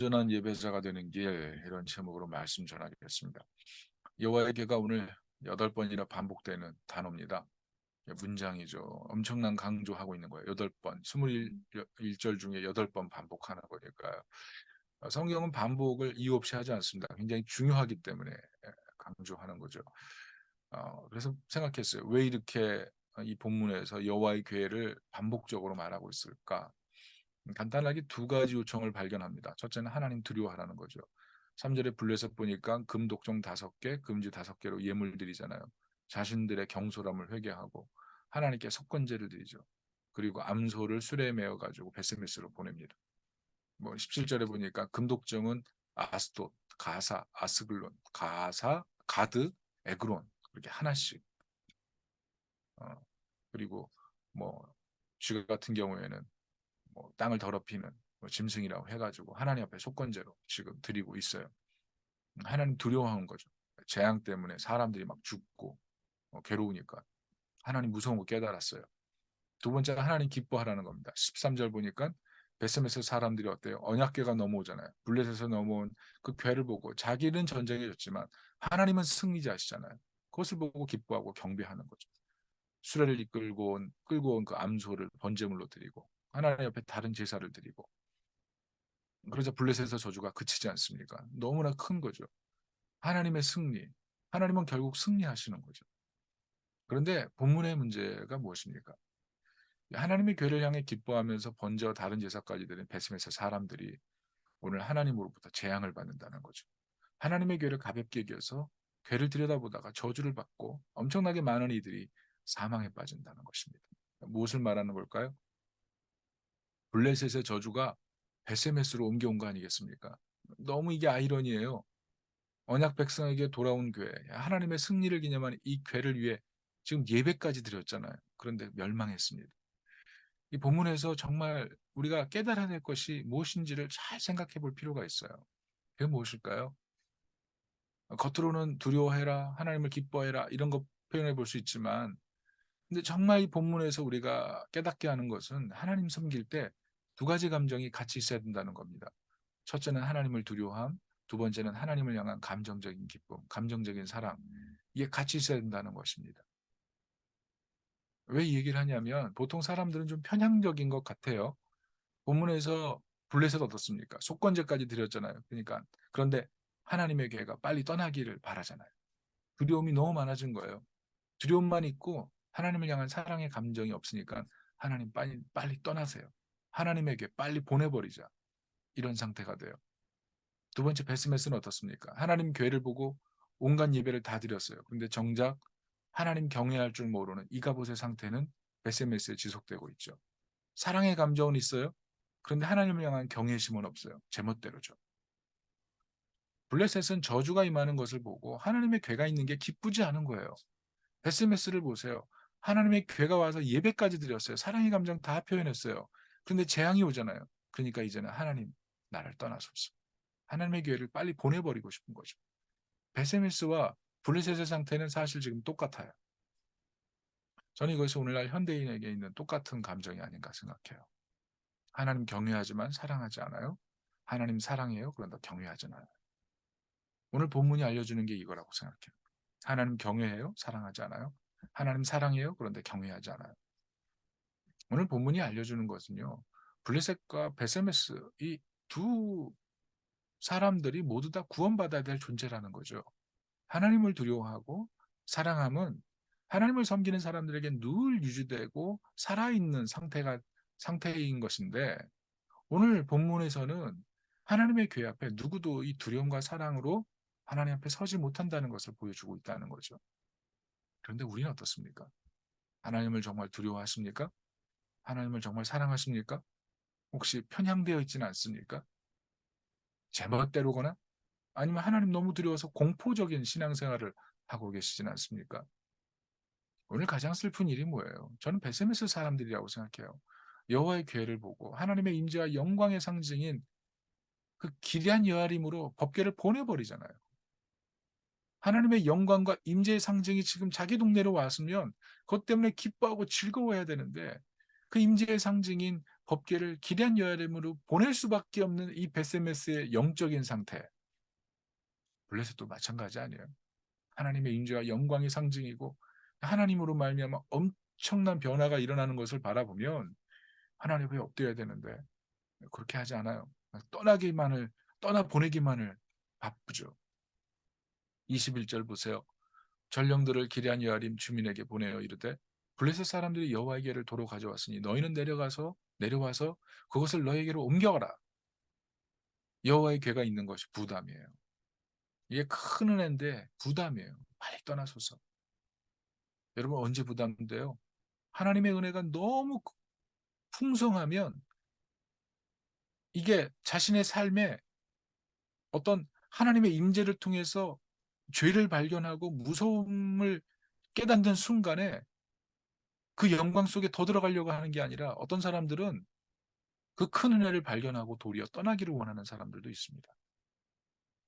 온전한 예배자가 되는 길 이런 제목으로 말씀 전하겠습니다. 여호와의 계가 오늘 8번이나 반복되는 단어입니다. 문장이죠. 엄청난 강조하고 있는 거예요. 8번, 21절 중에 8번 반복하는 거니까요. 성경은 반복을 이유 없이 하지 않습니다. 굉장히 중요하기 때문에 강조하는 거죠. 그래서 생각했어요. 왜 이렇게 이 본문에서 여호와의 계를 반복적으로 말하고 있을까? 간단하게 두 가지 요청을 발견합니다. 첫째는 하나님 두려워하라는 거죠. 3절에 블레셋 보니까 금 독종 5개, 금지 5개로 예물 드리잖아요. 자신들의 경솔함을 회개하고 하나님께 속건제를 드리죠. 그리고 암소를 수레에 메어 가지고 베스메스로 보냅니다. 뭐 17절에 보니까 금독정은 아스돗, 가사, 아스글론, 가사, 가드, 에그론 이렇게 하나씩. 어, 그리고 뭐쥐 같은 경우에는 뭐 땅을 더럽히는 뭐 짐승이라고 해가지고 하나님 앞에 속건제로 지금 드리고 있어요. 하나님 두려워하는 거죠. 재앙 때문에 사람들이 막 죽고 괴로우니까 하나님 무서운 거 깨달았어요. 두 번째 하나님 기뻐하라는 겁니다. 13절 보니까 베세메스 사람들이 어때요? 언약궤가 넘어오잖아요. 블레셋에서 넘어온 그 궤를 보고 자기는 전쟁에 졌지만 하나님은 승리자시잖아요. 그것을 보고 기뻐하고 경배하는 거죠. 수레를 끌고 온 그 암소를 번제물로 드리고 하나님 옆에 다른 제사를 드리고 그러자 블레셋에서 저주가 그치지 않습니까? 너무나 큰 거죠. 하나님의 승리. 하나님은 결국 승리하시는 거죠. 그런데 본문의 문제가 무엇입니까? 하나님의 교회를 향해 기뻐하면서 번제와 다른 제사까지 드린 베스메스 사람들이 오늘 하나님으로부터 재앙을 받는다는 거죠. 하나님의 교회를 가볍게 여겨서 교회를 들여다보다가 저주를 받고 엄청나게 많은 이들이 사망에 빠진다는 것입니다. 무엇을 말하는 걸까요? 블레셋의 저주가 베스메스로 옮겨온 거 아니겠습니까? 너무 이게 아이러니예요. 언약 백성에게 돌아온 교회, 하나님의 승리를 기념하는 이 교회를 위해 지금 예배까지 드렸잖아요. 그런데 멸망했습니다. 이 본문에서 정말 우리가 깨달아야 될 것이 무엇인지를 잘 생각해 볼 필요가 있어요. 그게 무엇일까요? 겉으로는 두려워해라, 하나님을 기뻐해라 이런 거 표현해 볼 수 있지만 근데 정말 이 본문에서 우리가 깨닫게 하는 것은 하나님 섬길 때 두 가지 감정이 같이 있어야 된다는 겁니다. 첫째는 하나님을 두려워함, 두 번째는 하나님을 향한 감정적인 기쁨, 감정적인 사랑. 이게 같이 있어야 된다는 것입니다. 왜 이 얘기를 하냐면 보통 사람들은 좀 편향적인 것 같아요. 본문에서 블레셋 어떻습니까? 속건제까지 드렸잖아요. 그러니까 그런데 하나님의 교회가 빨리 떠나기를 바라잖아요. 두려움이 너무 많아진 거예요. 두려움만 있고 하나님을 향한 사랑의 감정이 없으니까 하나님 빨리 떠나세요. 하나님에게 빨리 보내버리자. 이런 상태가 돼요. 두 번째 베스메스는 어떻습니까? 하나님 교회를 보고 온갖 예배를 다 드렸어요. 근데 정작 하나님 경외할 줄 모르는 이가봇의 상태는 베스메스에 지속되고 있죠. 사랑의 감정은 있어요. 그런데 하나님을 향한 경외심은 없어요. 제멋대로죠. 블레셋은 저주가 임하는 것을 보고 하나님의 괴가 있는 게 기쁘지 않은 거예요. 베스메스를 보세요. 하나님의 괴가 와서 예배까지 드렸어요. 사랑의 감정 다 표현했어요. 그런데 재앙이 오잖아요. 그러니까 이제는 하나님 나를 떠나소서. 하나님의 교회를 빨리 보내버리고 싶은 거죠. 베세미스와 블레셋의 상태는 사실 지금 똑같아요. 저는 이것이 오늘날 현대인에게 있는 똑같은 감정이 아닌가 생각해요. 하나님 경외하지만 사랑하지 않아요. 하나님 사랑해요. 그런데 경외하지 않아요. 오늘 본문이 알려주는 게 이거라고 생각해요. 하나님 경외해요. 사랑하지 않아요. 하나님 사랑해요. 그런데 경외하지 않아요. 오늘 본문이 알려주는 것은요. 블레셋과 베세메스 이 두 사람들이 모두 다 구원받아야 될 존재라는 거죠. 하나님을 두려워하고 사랑함은 하나님을 섬기는 사람들에게 늘 유지되고 살아있는 상태인 것인데 오늘 본문에서는 하나님의 교회 앞에 누구도 이 두려움과 사랑으로 하나님 앞에 서지 못한다는 것을 보여주고 있다는 거죠. 그런데 우리는 어떻습니까? 하나님을 정말 두려워하십니까? 하나님을 정말 사랑하십니까? 혹시 편향되어 있지는 않습니까? 제멋대로거나 아니면 하나님 너무 두려워서 공포적인 신앙생활을 하고 계시지는 않습니까? 오늘 가장 슬픈 일이 뭐예요? 저는 베세메스 사람들이라고 생각해요. 여호와의 괴를 보고 하나님의 임재와 영광의 상징인 그 기리한 여아림으로 법궤를 보내버리잖아요. 하나님의 영광과 임재의 상징이 지금 자기 동네로 왔으면 그것 때문에 기뻐하고 즐거워해야 되는데 그 임재의 상징인 법궤를 기럧 여아림으로 보낼 수밖에 없는 이 베세메스의 영적인 상태. 블레셋도 마찬가지 아니에요. 하나님의 인자와 영광의 상징이고 하나님으로 말미암아 엄청난 변화가 일어나는 것을 바라보면 하나님 왜 엎드려야 되는데 그렇게 하지 않아요. 떠나 보내기만을 바쁘죠. 21절 보세요. 전령들을 기럧 여아림 주민에게 보내어 이르되 블레셋 사람들이 여호와에게를 도로 가져왔으니 너희는 내려와서 그것을 너희에게로 옮겨가라. 여호와의 궤가 있는 것이 부담이에요. 이게 큰 은혜인데 부담이에요. 빨리 떠나소서. 여러분 언제 부담돼요? 하나님의 은혜가 너무 풍성하면 이게 자신의 삶에 어떤 하나님의 임재를 통해서 죄를 발견하고 무서움을 깨닫는 순간에 그 영광 속에 더 들어가려고 하는 게 아니라 어떤 사람들은 그 큰 은혜를 발견하고 도리어 떠나기를 원하는 사람들도 있습니다.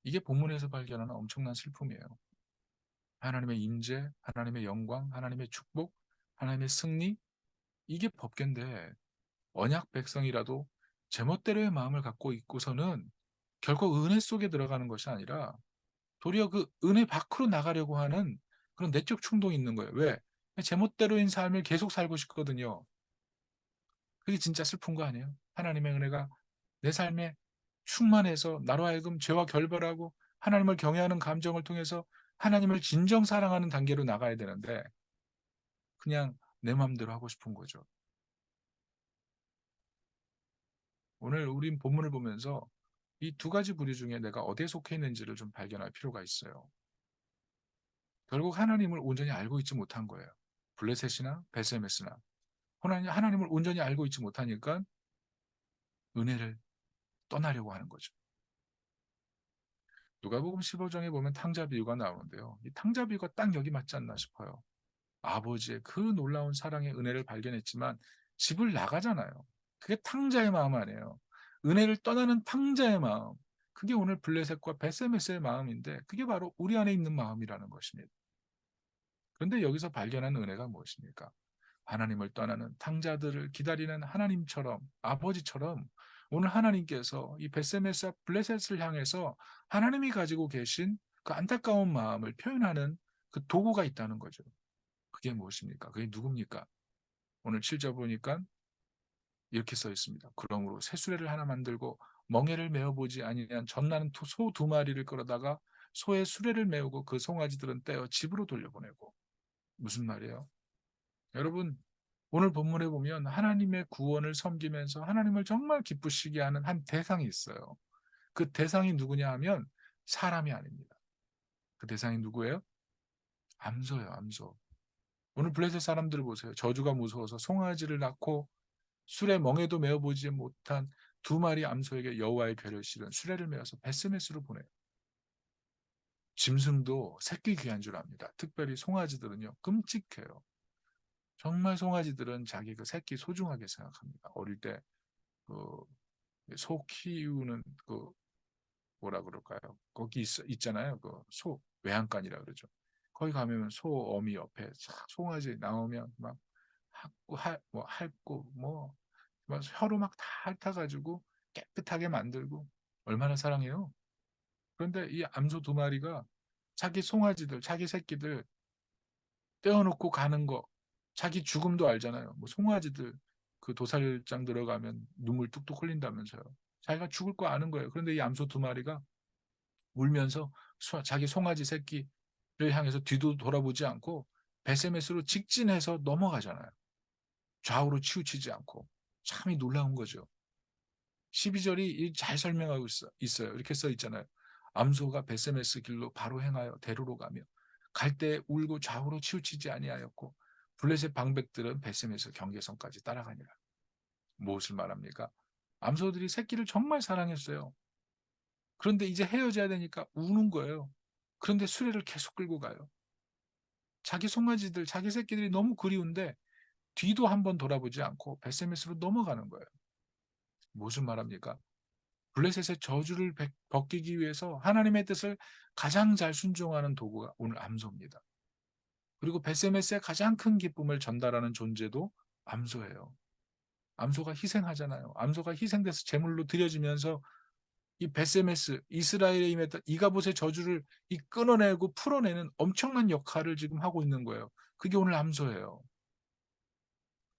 이게 본문에서 발견하는 엄청난 슬픔이에요. 하나님의 임재, 하나님의 영광, 하나님의 축복, 하나님의 승리, 이게 법궤인데 언약 백성이라도 제멋대로의 마음을 갖고 있고서는 결코 은혜 속에 들어가는 것이 아니라 도리어 그 은혜 밖으로 나가려고 하는 그런 내적 충동이 있는 거예요. 왜? 제멋대로인 삶을 계속 살고 싶거든요. 그게 진짜 슬픈 거 아니에요? 하나님의 은혜가 내 삶에 충만해서 나로 하여금 죄와 결별하고 하나님을 경외하는 감정을 통해서 하나님을 진정 사랑하는 단계로 나가야 되는데 그냥 내 마음대로 하고 싶은 거죠. 오늘 우린 본문을 보면서 이 두 가지 부류 중에 내가 어디에 속해 있는지를 좀 발견할 필요가 있어요. 결국 하나님을 온전히 알고 있지 못한 거예요. 블레셋이나 베세메스나 하나님을 온전히 알고 있지 못하니까 은혜를 떠나려고 하는 거죠. 누가복음 15장에 보면 탕자 비유가 나오는데요. 이 탕자 비유가 딱 여기 맞지 않나 싶어요. 아버지의 그 놀라운 사랑의 은혜를 발견했지만 집을 나가잖아요. 그게 탕자의 마음 아니에요. 은혜를 떠나는 탕자의 마음. 그게 오늘 블레셋과 베세메스의 마음인데 그게 바로 우리 안에 있는 마음이라는 것입니다. 그런데 여기서 발견한 은혜가 무엇입니까? 하나님을 떠나는 탕자들을 기다리는 하나님처럼 아버지처럼 오늘 하나님께서 이 베세메스와 블레셋을 향해서 하나님이 가지고 계신 그 안타까운 마음을 표현하는 그 도구가 있다는 거죠. 그게 무엇입니까? 그게 누굽니까? 오늘 7절 보니까 이렇게 써 있습니다. 그러므로 새수레를 하나 만들고 멍에를 메어보지 아니한 젖나는 소 두 마리를 끌어다가 소의 수레를 메우고 그 송아지들은 떼어 집으로 돌려보내고. 무슨 말이에요? 여러분 오늘 본문에 보면 하나님의 구원을 섬기면서 하나님을 정말 기쁘시게 하는 한 대상이 있어요. 그 대상이 누구냐 하면 사람이 아닙니다. 그 대상이 누구예요? 암소예요, 암소. 오늘 블레셋 사람들을 보세요. 저주가 무서워서 송아지를 낳고 술에 멍에도 메어보지 못한 두 마리 암소에게 여호와의 궤를 실은 수레를 메어서 베스메스로 보내요. 짐승도 새끼 귀한 줄 압니다. 특별히 송아지들은요, 끔찍해요. 정말 송아지들은 자기 그 새끼 소중하게 생각합니다. 어릴 때 그 소 키우는 그 뭐라 그럴까요? 거기 있잖아요. 그 소 외양간이라 그러죠. 거기 가면 소 어미 옆에 싹 송아지 나오면 막 핥고 막 혀로 막 다 핥아가지고 깨끗하게 만들고 얼마나 사랑해요. 그런데 이 암소 두 마리가 자기 송아지들, 자기 새끼들 떼어놓고 가는 거, 자기 죽음도 알잖아요. 뭐 송아지들 그 도살장 들어가면 눈물 뚝뚝 흘린다면서요. 자기가 죽을 거 아는 거예요. 그런데 이 암소 두 마리가 울면서 자기 송아지 새끼를 향해서 뒤도 돌아보지 않고 베세메스로 직진해서 넘어가잖아요. 좌우로 치우치지 않고. 참이 놀라운 거죠. 12절이 잘 설명하고 있어요. 이렇게 써 있잖아요. 암소가 베세메스 길로 바로 행하여 대로로 가며 갈 때 울고 좌우로 치우치지 아니하였고 블레셋 방백들은 베세메스 경계선까지 따라가니라. 무엇을 말합니까? 암소들이 새끼를 정말 사랑했어요. 그런데 이제 헤어져야 되니까 우는 거예요. 그런데 수레를 계속 끌고 가요. 자기 송아지들, 자기 새끼들이 너무 그리운데 뒤도 한번 돌아보지 않고 베세메스로 넘어가는 거예요. 무슨 말합니까? 블레셋의 저주를 벗기기 위해서 하나님의 뜻을 가장 잘 순종하는 도구가 오늘 암소입니다. 그리고 베세메스의 가장 큰 기쁨을 전달하는 존재도 암소예요. 암소가 희생하잖아요. 암소가 희생돼서 제물로 드려지면서 이 베세메스 이스라엘에 임했던 이가봇의 저주를 이 끊어내고 풀어내는 엄청난 역할을 지금 하고 있는 거예요. 그게 오늘 암소예요.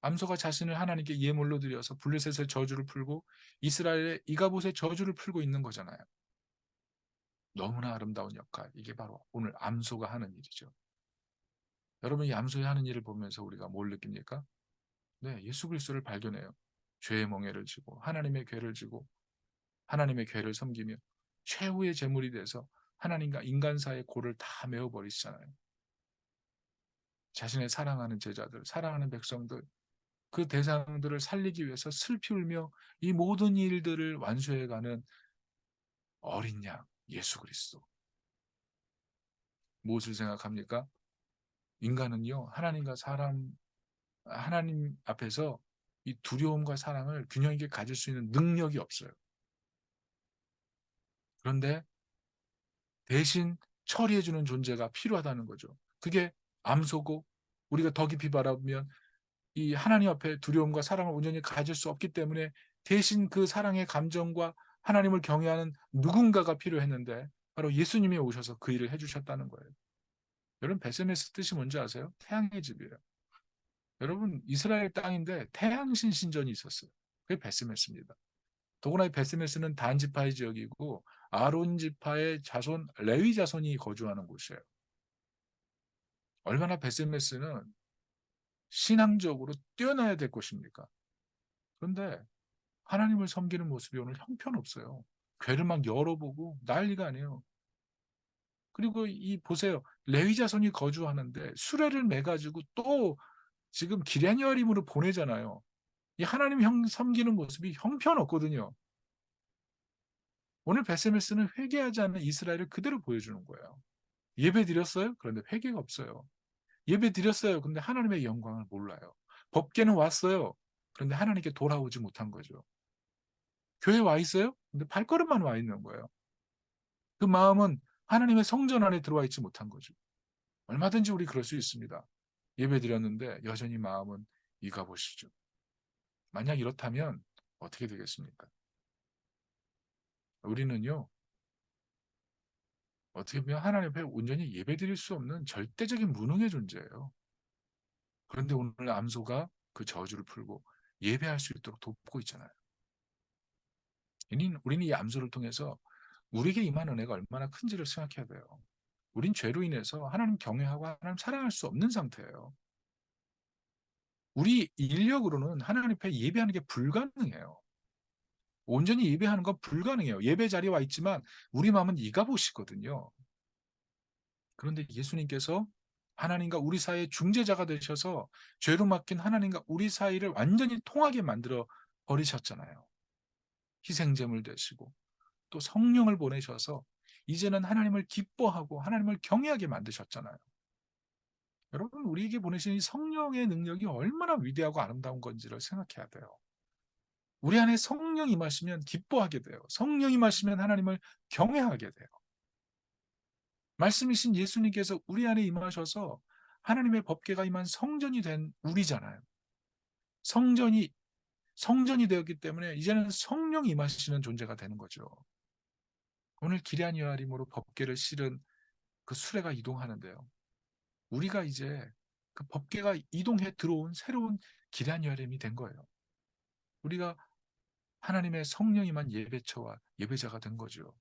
암소가 자신을 하나님께 예물로 드려서 블레셋의 저주를 풀고 이스라엘의 이가봇의 저주를 풀고 있는 거잖아요. 너무나 아름다운 역할. 이게 바로 오늘 암소가 하는 일이죠. 여러분, 이 암소의 하는 일을 보면서 우리가 뭘 느낍니까? 네, 예수 그리스도를 발견해요. 죄의 멍에를 지고 하나님의 괴를 지고 하나님의 괴를 섬기며 최후의 제물이 돼서 하나님과 인간 사이의 골을 다 메워버리시잖아요. 자신의 사랑하는 제자들, 사랑하는 백성들, 그 대상들을 살리기 위해서 슬피 울며 이 모든 일들을 완수해가는 어린 양 예수 그리스도. 무엇을 생각합니까? 인간은요, 하나님 앞에서 이 두려움과 사랑을 균형 있게 가질 수 있는 능력이 없어요. 그런데 대신 처리해주는 존재가 필요하다는 거죠. 그게 암소고, 우리가 더 깊이 바라보면 이 하나님 앞에 두려움과 사랑을 온전히 가질 수 없기 때문에 대신 그 사랑의 감정과 하나님을 경외하는 누군가가 필요했는데 바로 예수님이 오셔서 그 일을 해주셨다는 거예요. 여러분, 베세메스 뜻이 뭔지 아세요? 태양의 집이에요. 여러분, 이스라엘 땅인데 태양신 신전이 있었어요. 그게 베스메스입니다. 더구나 베스메스는 단 지파의 지역이고 아론 지파의 자손 레위 자손이 거주하는 곳이에요. 얼마나 베스메스는 신앙적으로 뛰어나야 될 것입니까? 그런데 하나님을 섬기는 모습이 오늘 형편없어요. 괴를 막 열어보고 난리가 아니에요. 그리고 이 보세요. 레위 자손이 거주하는데 수레를 매가지고 또 지금 기럇여림으로 보내잖아요. 이 하나님 섬기는 모습이 형편없거든요. 오늘 베세메스는 회개하지 않는 이스라엘을 그대로 보여주는 거예요. 예배 드렸어요? 그런데 회개가 없어요. 예배 드렸어요. 그런데 하나님의 영광을 몰라요. 법궤는 왔어요. 그런데 하나님께 돌아오지 못한 거죠. 교회 와 있어요? 근데 발걸음만 와 있는 거예요. 그 마음은 하나님의 성전 안에 들어와 있지 못한 거죠. 얼마든지 우리 그럴 수 있습니다. 예배 드렸는데 여전히 마음은 이가보시죠. 만약 이렇다면 어떻게 되겠습니까? 우리는요, 어떻게 보면 하나님 앞에 온전히 예배드릴 수 없는 절대적인 무능의 존재예요. 그런데 오늘 암소가 그 저주를 풀고 예배할 수 있도록 돕고 있잖아요. 우리는 이 암소를 통해서 우리에게 임한 은혜가 얼마나 큰지를 생각해야 돼요. 우린 죄로 인해서 하나님 경외하고 하나님 사랑할 수 없는 상태예요. 우리 인력으로는 하나님 앞에 예배하는 게 불가능해요. 온전히 예배하는 건 불가능해요. 예배 자리에 와 있지만 우리 마음은 이가보시거든요. 그런데 예수님께서 하나님과 우리 사이의 중재자가 되셔서 죄로 맡긴 하나님과 우리 사이를 완전히 통하게 만들어 버리셨잖아요. 희생제물 되시고 또 성령을 보내셔서 이제는 하나님을 기뻐하고 하나님을 경외하게 만드셨잖아요. 여러분, 우리에게 보내신 이 성령의 능력이 얼마나 위대하고 아름다운 건지를 생각해야 돼요. 우리 안에 성령이 임하시면 기뻐하게 돼요. 성령이 임하시면 하나님을 경외하게 돼요. 말씀이신 예수님께서 우리 안에 임하셔서 하나님의 법궤가 임한 성전이 된 우리잖아요. 성전이 성전이 되었기 때문에 이제는 성령이 임하시는 존재가 되는 거죠. 오늘 기럇여림으로 법궤를 실은 그 수레가 이동하는데요. 우리가 이제 그 법궤가 이동해 들어온 새로운 기럇여림이 된 거예요. 우리가 하나님의 성령임한 예배처와 예배자가 된 거죠.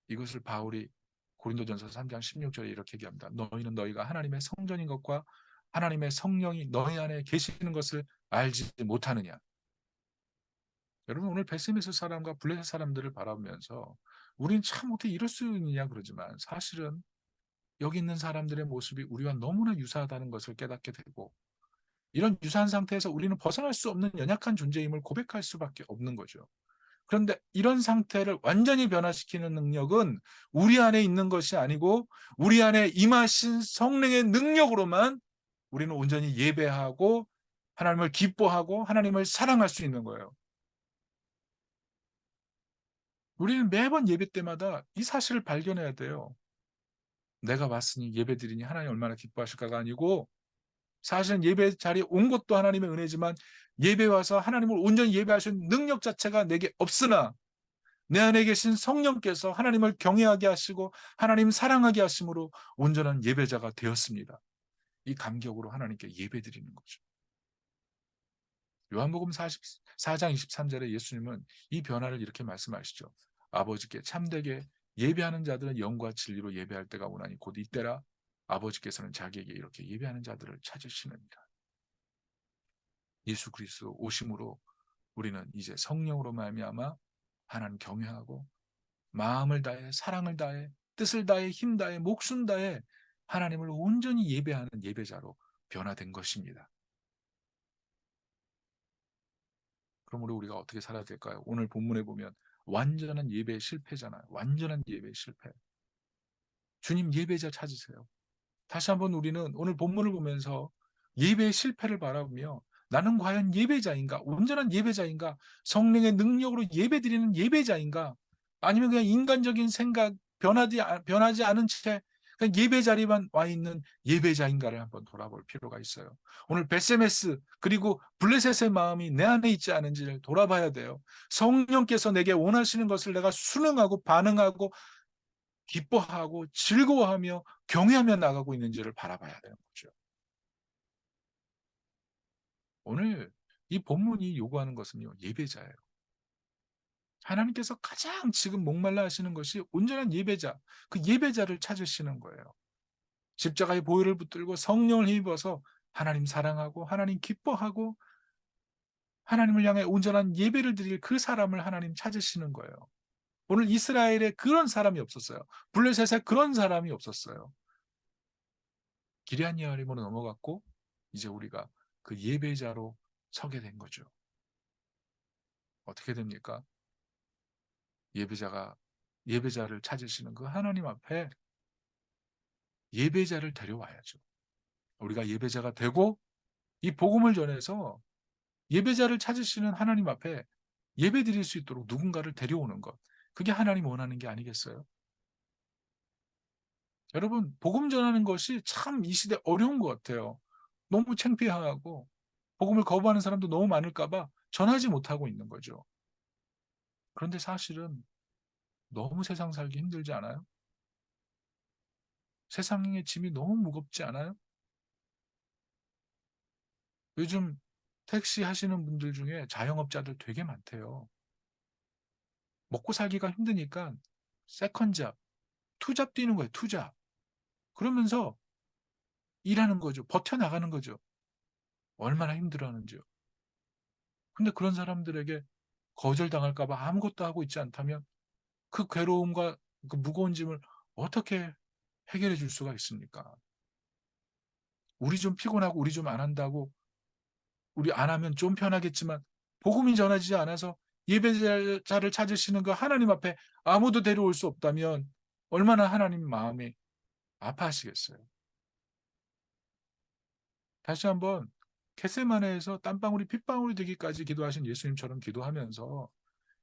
이것을 바울이 고린도전서 3장 16절에 이렇게 얘기합니다. 너희는 너희가 하나님의 성전인 것과 하나님의 성령이 너희 안에 계시는 것을 알지 못하느냐. 여러분, 오늘 베스메스 사람과 블레셋 사람들을 바라보면서 우린 참 어떻게 이럴 수 있느냐 그러지만 사실은 여기 있는 사람들의 모습이 우리와 너무나 유사하다는 것을 깨닫게 되고 이런 유사한 상태에서 우리는 벗어날 수 없는 연약한 존재임을 고백할 수밖에 없는 거죠. 그런데 이런 상태를 완전히 변화시키는 능력은 우리 안에 있는 것이 아니고 우리 안에 임하신 성령의 능력으로만 우리는 온전히 예배하고 하나님을 기뻐하고 하나님을 사랑할 수 있는 거예요. 우리는 매번 예배 때마다 이 사실을 발견해야 돼요. 내가 왔으니 예배 드리니 하나님 얼마나 기뻐하실까가 아니고 사실은 예배 자리에 온 것도 하나님의 은혜지만 예배 와서 하나님을 온전히 예배할 수 있는 능력 자체가 내게 없으나 내 안에 계신 성령께서 하나님을 경외하게 하시고 하나님 사랑하게 하심으로 온전한 예배자가 되었습니다. 이 감격으로 하나님께 예배드리는 거죠. 요한복음 44장 23절에 예수님은 이 변화를 이렇게 말씀하시죠. 아버지께 참되게 예배하는 자들은 영과 진리로 예배할 때가 오나니 곧 이때라. 아버지께서는 자기에게 이렇게 예배하는 자들을 찾으시느니라. 예수 그리스도 오심으로 우리는 이제 성령으로 말미암아 하나님 경외하고 마음을 다해 사랑을 다해 뜻을 다해 힘 다해 목숨 다해 하나님을 온전히 예배하는 예배자로 변화된 것입니다. 그러므로 우리가 어떻게 살아야 될까요? 오늘 본문에 보면 완전한 예배의 실패잖아요. 완전한 예배의 실패. 주님 예배자 찾으세요. 다시 한번 우리는 오늘 본문을 보면서 예배의 실패를 바라보며 나는 과연 예배자인가? 온전한 예배자인가? 성령의 능력으로 예배드리는 예배자인가? 아니면 그냥 인간적인 생각, 변하지 않은 채 그냥 예배 자리만 와 있는 예배자인가를 한번 돌아볼 필요가 있어요. 오늘 베세메스 그리고 블레셋의 마음이 내 안에 있지 않은지를 돌아봐야 돼요. 성령께서 내게 원하시는 것을 내가 순응하고 반응하고 기뻐하고 즐거워하며 경외하며 나가고 있는지를 바라봐야 되는 거죠. 오늘 이 본문이 요구하는 것은요, 예배자예요. 하나님께서 가장 지금 목말라 하시는 것이 온전한 예배자, 그 예배자를 찾으시는 거예요. 십자가의 보혈을 붙들고 성령을 힘입어서 하나님 사랑하고 하나님 기뻐하고 하나님을 향해 온전한 예배를 드릴 그 사람을 하나님 찾으시는 거예요. 오늘 이스라엘에 그런 사람이 없었어요. 블레셋에 그런 사람이 없었어요. 기럇 여아림으로 넘어갔고 이제 우리가 그 예배자로 서게 된 거죠. 어떻게 됩니까? 예배자를 찾으시는 그 하나님 앞에 예배자를 데려와야죠. 우리가 예배자가 되고 이 복음을 전해서 예배자를 찾으시는 하나님 앞에 예배드릴 수 있도록 누군가를 데려오는 것. 그게 하나님 원하는 게 아니겠어요? 여러분, 복음 전하는 것이 참 이 시대 어려운 것 같아요. 너무 창피하고 복음을 거부하는 사람도 너무 많을까 봐 전하지 못하고 있는 거죠. 그런데 사실은 너무 세상 살기 힘들지 않아요? 세상의 짐이 너무 무겁지 않아요? 요즘 택시 하시는 분들 중에 자영업자들 되게 많대요. 먹고 살기가 힘드니까 세컨잡, 투잡 뛰는 거예요, 투잡. 그러면서 일하는 거죠. 버텨나가는 거죠. 얼마나 힘들어하는지요. 근데 그런 사람들에게 거절당할까 봐 아무것도 하고 있지 않다면 그 괴로움과 그 무거운 짐을 어떻게 해결해 줄 수가 있습니까? 우리 좀 피곤하고 우리 좀 안 한다고 우리 안 하면 좀 편하겠지만 복음이 전하지 않아서 예배자를 찾으시는 그 하나님 앞에 아무도 데려올 수 없다면 얼마나 하나님 마음이 아파하시겠어요. 다시 한번 겟세마네에서 땀방울이 핏방울이 되기까지 기도하신 예수님처럼 기도하면서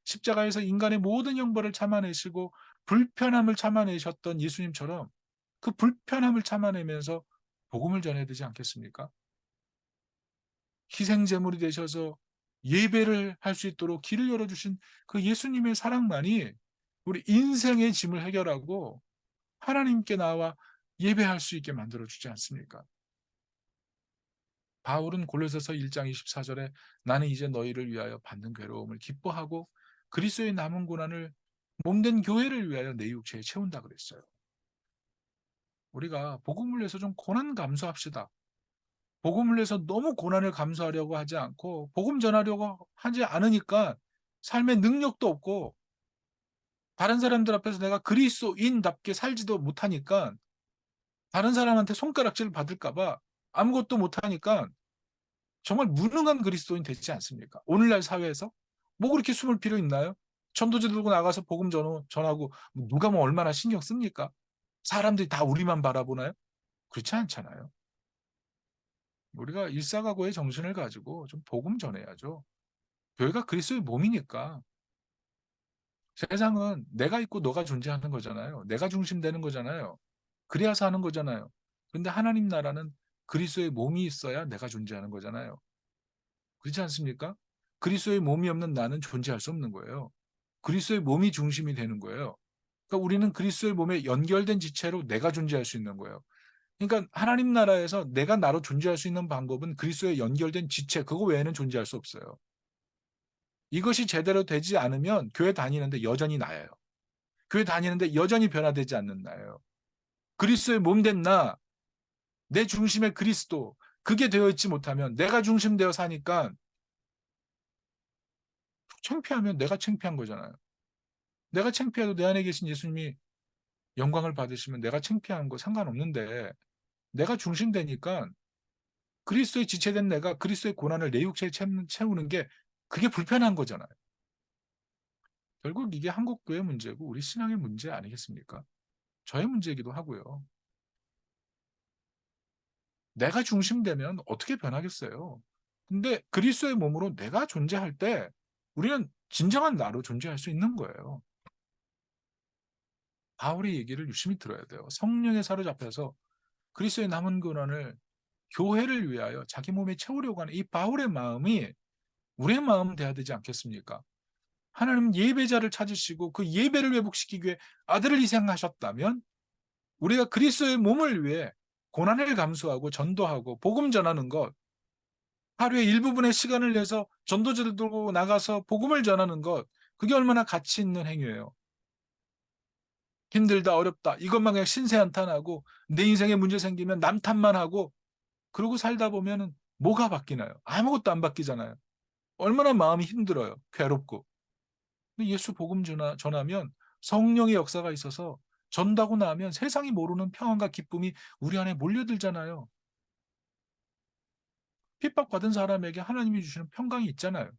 십자가에서 인간의 모든 형벌을 참아내시고 불편함을 참아내셨던 예수님처럼 그 불편함을 참아내면서 복음을 전해야 되지 않겠습니까? 희생제물이 되셔서 예배를 할 수 있도록 길을 열어주신 그 예수님의 사랑만이 우리 인생의 짐을 해결하고 하나님께 나와 예배할 수 있게 만들어주지 않습니까? 바울은 골로새서 1장 24절에 나는 이제 너희를 위하여 받는 괴로움을 기뻐하고 그리스도의 남은 고난을 몸된 교회를 위하여 내 육체에 채운다 그랬어요. 우리가 복음을 위해서 좀 고난 감수합시다. 복음을 위해서 너무 고난을 감수하려고 하지 않고 복음 전하려고 하지 않으니까 삶의 능력도 없고 다른 사람들 앞에서 내가 그리스도인답게 살지도 못하니까 다른 사람한테 손가락질 받을까 봐 아무것도 못하니까 정말 무능한 그리스도인 되지 않습니까? 오늘날 사회에서 뭐 그렇게 숨을 필요 있나요? 전도지 들고 나가서 복음 전하고 누가 뭐 얼마나 신경 씁니까? 사람들이 다 우리만 바라보나요? 그렇지 않잖아요. 우리가 일사각오의 정신을 가지고 좀 복음 전해야죠. 교회가 그리스도의 몸이니까 세상은 내가 있고 너가 존재하는 거잖아요. 내가 중심되는 거잖아요. 그래야 사는 거잖아요. 그런데 하나님 나라는 그리스도의 몸이 있어야 내가 존재하는 거잖아요. 그렇지 않습니까? 그리스도의 몸이 없는 나는 존재할 수 없는 거예요. 그리스도의 몸이 중심이 되는 거예요. 그러니까 우리는 그리스도의 몸에 연결된 지체로 내가 존재할 수 있는 거예요. 그러니까 하나님 나라에서 내가 나로 존재할 수 있는 방법은 그리스도에 연결된 지체, 그거 외에는 존재할 수 없어요. 이것이 제대로 되지 않으면 교회 다니는데 여전히 나예요. 교회 다니는데 여전히 변화되지 않는 나예요. 그리스도의 몸 된 나, 내 중심의 그리스도, 그게 되어 있지 못하면 내가 중심되어 사니까 창피하면 내가 창피한 거잖아요. 내가 창피해도 내 안에 계신 예수님이 영광을 받으시면 내가 창피한 거 상관없는데 내가 중심되니까 그리스도의 지체된 내가 그리스도의 고난을 내 육체에 채우는 게 그게 불편한 거잖아요. 결국 이게 한국 교회 문제고 우리 신앙의 문제 아니겠습니까? 저의 문제이기도 하고요. 내가 중심되면 어떻게 변하겠어요? 근데 그리스도의 몸으로 내가 존재할 때 우리는 진정한 나로 존재할 수 있는 거예요. 바울의 얘기를 유심히 들어야 돼요. 성령에 사로잡혀서 그리스도의 남은 고난을 교회를 위하여 자기 몸에 채우려고 하는 이 바울의 마음이 우리의 마음 돼야 되지 않겠습니까? 하나님은 예배자를 찾으시고 그 예배를 회복시키기 위해 아들을 희생하셨다면 우리가 그리스도의 몸을 위해 고난을 감수하고 전도하고 복음 전하는 것, 하루에 일부분의 시간을 내서 전도자들 들고 나가서 복음을 전하는 것, 그게 얼마나 가치 있는 행위예요. 힘들다 어렵다 이것만 그냥 신세한탄하고 내 인생에 문제 생기면 남탓만 하고 그러고 살다 보면 뭐가 바뀌나요? 아무것도 안 바뀌잖아요. 얼마나 마음이 힘들어요. 괴롭고. 근데 예수 복음 전하면 성령의 역사가 있어서 전다고 나면 세상이 모르는 평안과 기쁨이 우리 안에 몰려들잖아요. 핍박받은 사람에게 하나님이 주시는 평강이 있잖아요.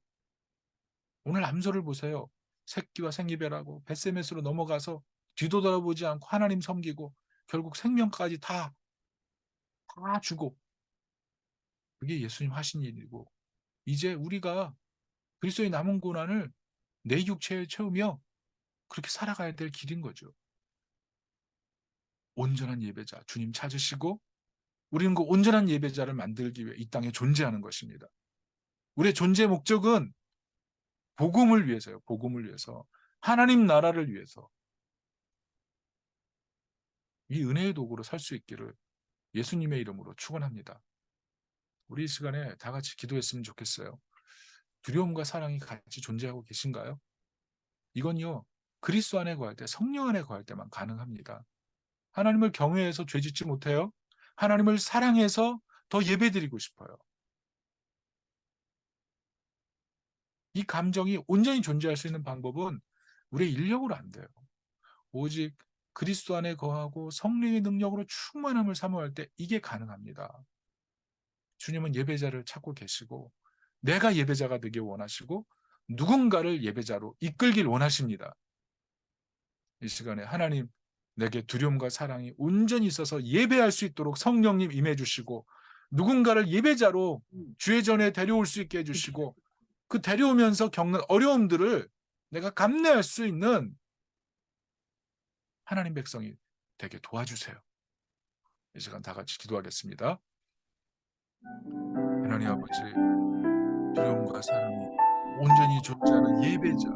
오늘 암소를 보세요. 새끼와 생이별하고 벳세메스로 넘어가서 뒤도 돌아보지 않고 하나님 섬기고 결국 생명까지 다 주고 그게 예수님 하신 일이고 이제 우리가 그리스도의 남은 고난을 내 육체에 채우며 그렇게 살아가야 될 길인 거죠. 온전한 예배자 주님 찾으시고 우리는 그 온전한 예배자를 만들기 위해 이 땅에 존재하는 것입니다. 우리의 존재 목적은 복음을 위해서요. 복음을 위해서. 하나님 나라를 위해서. 이 은혜의 도구로 살 수 있기를 예수님의 이름으로 축원합니다. 우리 이 시간에 다 같이 기도했으면 좋겠어요. 두려움과 사랑이 같이 존재하고 계신가요? 이건요. 그리스도 안에 거할 때, 성령 안에 거할 때만 가능합니다. 하나님을 경외해서 죄짓지 못해요. 하나님을 사랑해서 더 예배드리고 싶어요. 이 감정이 온전히 존재할 수 있는 방법은 우리의 인력으로 안 돼요. 오직 그리스도 안에 거하고 성령의 능력으로 충만함을 사모할 때 이게 가능합니다. 주님은 예배자를 찾고 계시고 내가 예배자가 되길 원하시고 누군가를 예배자로 이끌길 원하십니다. 이 시간에 하나님 내게 두려움과 사랑이 온전히 있어서 예배할 수 있도록 성령님 임해 주시고 누군가를 예배자로 주의 전에 데려올 수 있게 해주시고 그 데려오면서 겪는 어려움들을 내가 감내할 수 있는 하나님 백성이 되게 도와주세요. 이 시간 다 같이 기도하겠습니다. 하나님 아버지, 두려움과 사랑이 온전히 존재하는 예배자,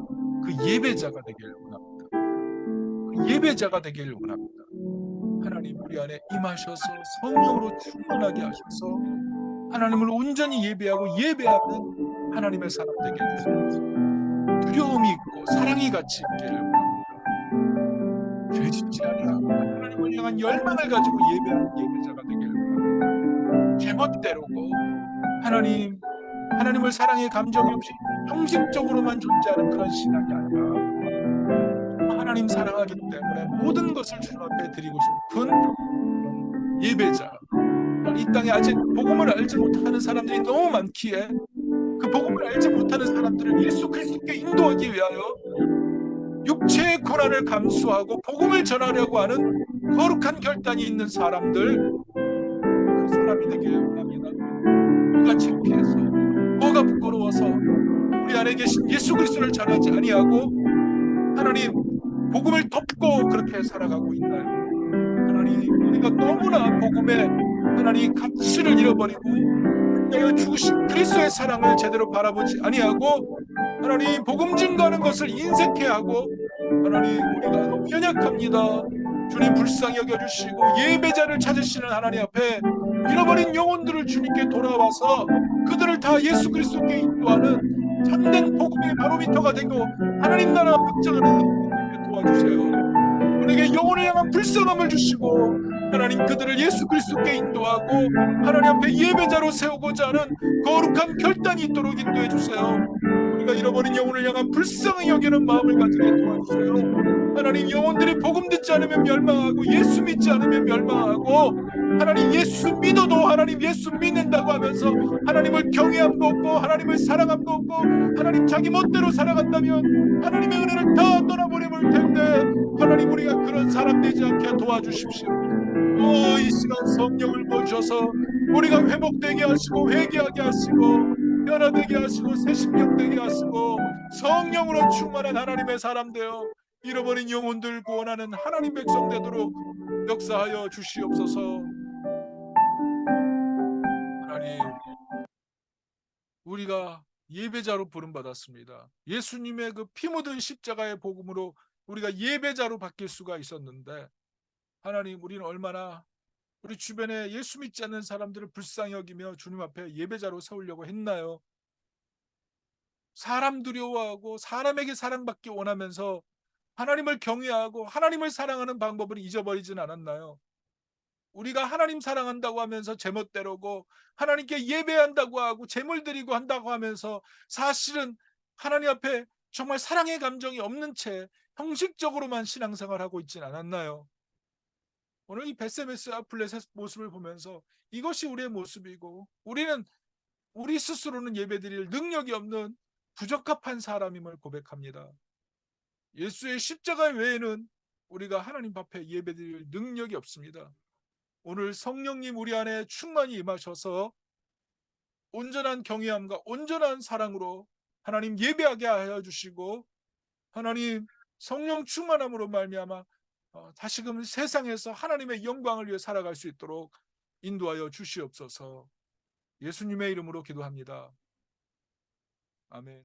그 예배자가 되길 원합니다. 그 예배자가 되길 원합니다. 하나님 우리 안에 임하셔서 성령으로 충만하게 하셔서 하나님을 온전히 예배하고 예배하는 하나님의 사람 되게 해주시옵소서. 두려움이 있고 사랑이 같이 있기를 원합니다. 죄짓지 아니하고 하나님을 향한 열망을 가지고 예배하는 예배자가 되기를 원합니다. 제멋대로고 하나님을 사랑의 감정이 없이 형식적으로만 존재하는 그런 신앙이 아니라 하나님 사랑하기 때문에 모든 것을 주님 앞에 드리고 싶은 예배자. 이 땅에 아직 복음을 알지 못하는 사람들이 너무 많기에 그 복음을 알지 못하는 사람들을 예수 그리스도께 인도하기 위하여 육체의 고난을 감수하고 복음을 전하려고 하는 거룩한 결단이 있는 사람들, 그 사람이 되길 원합니다. 뭐가 창피해서 뭐가 부끄러워서 우리 안에 계신 예수 그리스도를 전하지 아니하고 하나님 복음을 덮고 그렇게 살아가고 있나요? 하나님 우리가 너무나 복음에 하나님 가치를 잃어버리고 내가 죽으신 그리스도의 사랑을 제대로 바라보지 아니하고 하나님 복음 증거하는 것을 인색해하고 하나님 우리가 너무 연약합니다. 주님 불쌍히 여겨주시고 예배자를 찾으시는 하나님 앞에 잃어버린 영혼들을 주님께 돌아와서 그들을 다 예수 그리스도께 인도하는 참된 복음의 바로미터가 되고 하나님 나라 확장하는 도와주세요. 우리에게 영혼을 향한 불쌍함을 주시고 하나님 그들을 예수 그리스도께 인도하고 하나님 앞에 예배자로 세우고자 하는 거룩한 결단이 있도록 인도해 주세요. 우리가 잃어버린 영혼을 향한 불쌍히 여기는 마음을 가지게 도와주세요. 하나님 영혼들이 복음 듣지 않으면 멸망하고 예수 믿지 않으면 멸망하고 하나님 예수 믿어도 하나님 예수 믿는다고 하면서 하나님을 경외함도 없고 하나님을 사랑함도 없고 하나님 자기 멋대로 살아간다면 하나님의 은혜를 다 떠나버려볼 텐데 하나님 우리가 그런 사람 되지 않게 도와주십시오. 이 시간 성령을 부어주셔서 우리가 회복되게 하시고 회개하게 하시고 변화되게 하시고 새 심령 되게 하시고 성령으로 충만한 하나님의 사람 되어 잃어버린 영혼들 구원하는 하나님 백성 되도록 역사하여 주시옵소서. 하나님 우리가 예배자로 부름받았습니다. 예수님의 그 피 묻은 십자가의 복음으로 우리가 예배자로 바뀔 수가 있었는데 하나님 우리는 얼마나 우리 주변에 예수 믿지 않는 사람들을 불쌍히 여기며 주님 앞에 예배자로 세우려고 했나요? 사람 두려워하고 사람에게 사랑받기 원하면서 하나님을 경외하고 하나님을 사랑하는 방법을 잊어버리진 않았나요? 우리가 하나님 사랑한다고 하면서 제멋대로고 하나님께 예배한다고 하고 제물 드리고 한다고 하면서 사실은 하나님 앞에 정말 사랑의 감정이 없는 채 형식적으로만 신앙생활하고 있진 않았나요? 오늘 이 베세메스와 블레셋 모습을 보면서 이것이 우리의 모습이고 우리는 우리 스스로는 예배드릴 능력이 없는 부적합한 사람임을 고백합니다. 예수의 십자가 외에는 우리가 하나님 앞에 예배드릴 능력이 없습니다. 오늘 성령님 우리 안에 충만히 임하셔서 온전한 경외함과 온전한 사랑으로 하나님 예배하게 하여 주시고 하나님 성령 충만함으로 말미암아 다시금 세상에서 하나님의 영광을 위해 살아갈 수 있도록 인도하여 주시옵소서. 예수님의 이름으로 기도합니다. 아멘.